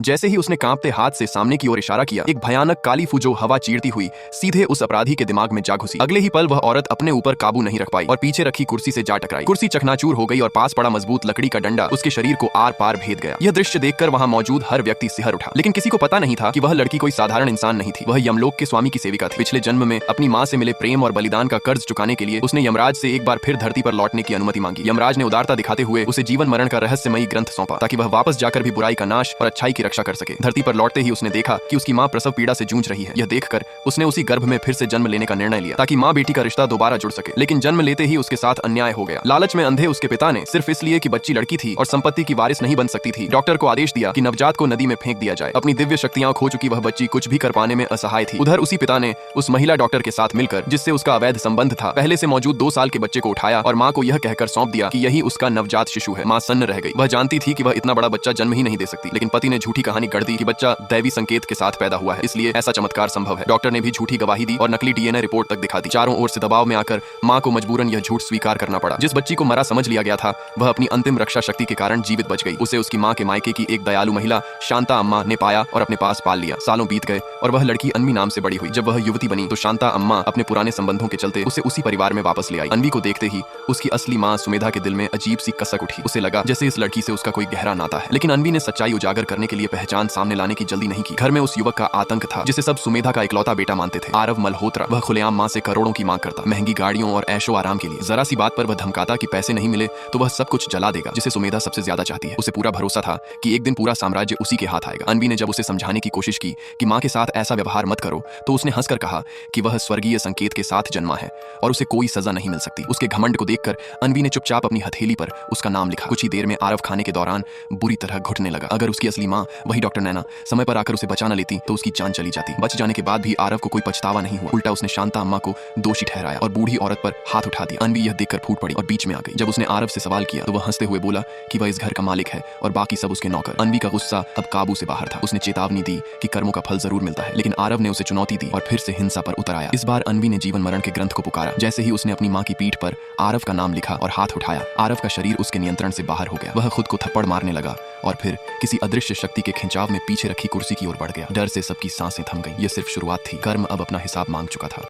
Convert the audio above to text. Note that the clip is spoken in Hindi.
जैसे ही उसने कांपते हाथ से सामने की ओर इशारा किया, एक भयानक काली फुजो हवा चीरती हुई सीधे उस अपराधी के दिमाग में जा घुसी। अगले ही पल वह औरत अपने ऊपर काबू नहीं रख पाई और पीछे रखी कुर्सी से जा टकराई। कुर्सी चकनाचूर हो गई और पास पड़ा मजबूत लकड़ी का डंडा उसके शरीर को आर पार भेद गया। यह दृश्य देखकर वहां मौजूद हर व्यक्ति सिहर उठा, लेकिन किसी को पता नहीं था कि वह लड़की कोई साधारण इंसान नहीं थी। वह यमलोक के स्वामी की सेविका थी। पिछले जन्म में अपनी माँ से मिले प्रेम और बलिदान का कर्ज चुकाने के लिए उसने यमराज से एक बार फिर धरती पर लौटने की अनुमति मांगी। यमराज ने उदारता दिखाते हुए उसे जीवन मरण का रहस्यमयी ग्रंथ सौंपा ताकि वह वापस जाकर भी बुराई का नाश और अच्छाई की रक्षा कर सके। धरती पर लौटते ही उसने देखा कि उसकी माँ प्रसव पीड़ा से जूझ रही है। यह देखकर उसने उसी गर्भ में फिर से जन्म लेने का निर्णय लिया ताकि माँ बेटी का रिश्ता दोबारा जुड़ सके, लेकिन जन्म लेते ही उसके साथ अन्याय हो गया। लालच में अंधे उसके पिता ने सिर्फ इसलिए कि बच्ची लड़की थी और संपत्ति की वारिस नहीं बन सकती थी, डॉक्टर को आदेश दिया कि नवजात को नदी में फेंक दिया जाए। अपनी दिव्य शक्तियां खो चुकी वह बच्ची कुछ भी कर पाने में असहाय थी। उधर उसी पिता ने उस महिला डॉक्टर के साथ मिलकर, जिससे उसका अवैध संबंध था, पहले से मौजूद 2 साल के बच्चे को उठाया और माँ को यह कहकर सौंप दिया कि यही उसका नवजात शिशु है। माँ सन्न रह गई। वह जानती थी कि वह इतना बड़ा बच्चा जन्म ही नहीं दे सकती, लेकिन पति ने झूठी कहानी गढ़ दी कि बच्चा दैवी संकेत के साथ पैदा हुआ है, इसलिए ऐसा चमत्कार संभव है। डॉक्टर ने भी झूठी गवाही दी और नकली डीएनए रिपोर्ट तक दिखा दी। चारों ओर से दबाव में आकर माँ को मजबूरन यह झूठ स्वीकार करना पड़ा। जिस बच्ची को मरा समझ लिया गया था, वह अपनी अंतिम रक्षा शक्ति के कारण जीवित बच गई। उसे उसकी माँ के मायके की एक दयालु महिला शांता अम्मा ने पाया और अपने पास पाल लिया। सालों बीत गए और वह लड़की अनवी नाम से बड़ी हुई। जब वह युवती बनी तो शांता अम्मा अपने पुराने संबंधों के चलते उसे उसी परिवार में वापस ले आई। अनवी को देखते ही उसकी असली माँ सुमेधा के दिल में अजीब सी कसक उठी। उसे लगा जैसे इस लड़की से उसका कोई गहरा नाता है, लेकिन अनवी ने सच्चाई उजागर करने के लिए पहचान सामने लाने की जल्दी नहीं की। घर में उस युवक का आतंक था जिसे सब सुमेधा का इकलौता बेटा मानते थे, आरव मल्होत्रा। वह खुलेआम माँ से करोड़ों की मांग करता, महंगी गाड़ियों और ऐशो आराम के लिए। जरा सी बात पर वह धमकाता कि पैसे नहीं मिले तो वह सब कुछ जला देगा, जिसे सुमेधा सबसे ज्यादा चाहती है। उसे पूरा भरोसा था कि एक दिन पूरा साम्राज्य उसी के हाथ आएगा। अनवी ने जब उसे समझाने की कोशिश की कि माँ के साथ ऐसा व्यवहार मत करो, तो उसने हंसकर कहा कि वह स्वर्गीय संकेत के साथ जन्मा है और उसे कोई सजा नहीं मिल सकती। उसके घमंड को देखकर अनवी ने चुपचाप अपनी हथेली पर उसका नाम लिखा। कुछ ही देर में आरव खाने के दौरान बुरी तरह घुटने लगा। अगर उसकी असली माँ वही डॉक्टर नैना समय पर आकर उसे बचा न लेती तो उसकी जान चली जाती। बच जाने के बाद भी आरव को कोई पछतावा नहीं हुआ। उल्टा उसने शांता अम्मा को दोषी ठहराया और बूढ़ी औरत पर हाथ उठा दिया। अनवी यह देखकर फूट पड़ी और बीच में आ गई। जब उसने आरव से सवाल किया तो वह हंसते हुए बोला कि वह इस घर का मालिक है और बाकी सब उसके नौकर। अनवी का गुस्सा अब काबू से बाहर था। उसने चेतावनी दी कि कर्मों का फल जरूर मिलता है, लेकिन आरव ने उसे चुनौती दी और फिर से हिंसा पर उतर आया। इस बार अनवी ने जीवन मरण के ग्रंथ को पुकारा। जैसे ही उसने अपनी माँ की पीठ पर आरव का नाम लिखा और हाथ उठाया, आरव का शरीर उसके नियंत्रण से बाहर हो गया। वह खुद को थप्पड़ मारने लगा और फिर किसी अदृश्य शक्ति के खिंचाव में पीछे रखी कुर्सी की ओर बढ़ गया। डर से सबकी सांसें थम गईं। यह सिर्फ शुरुआत थी। कर्म अब अपना हिसाब मांग चुका था।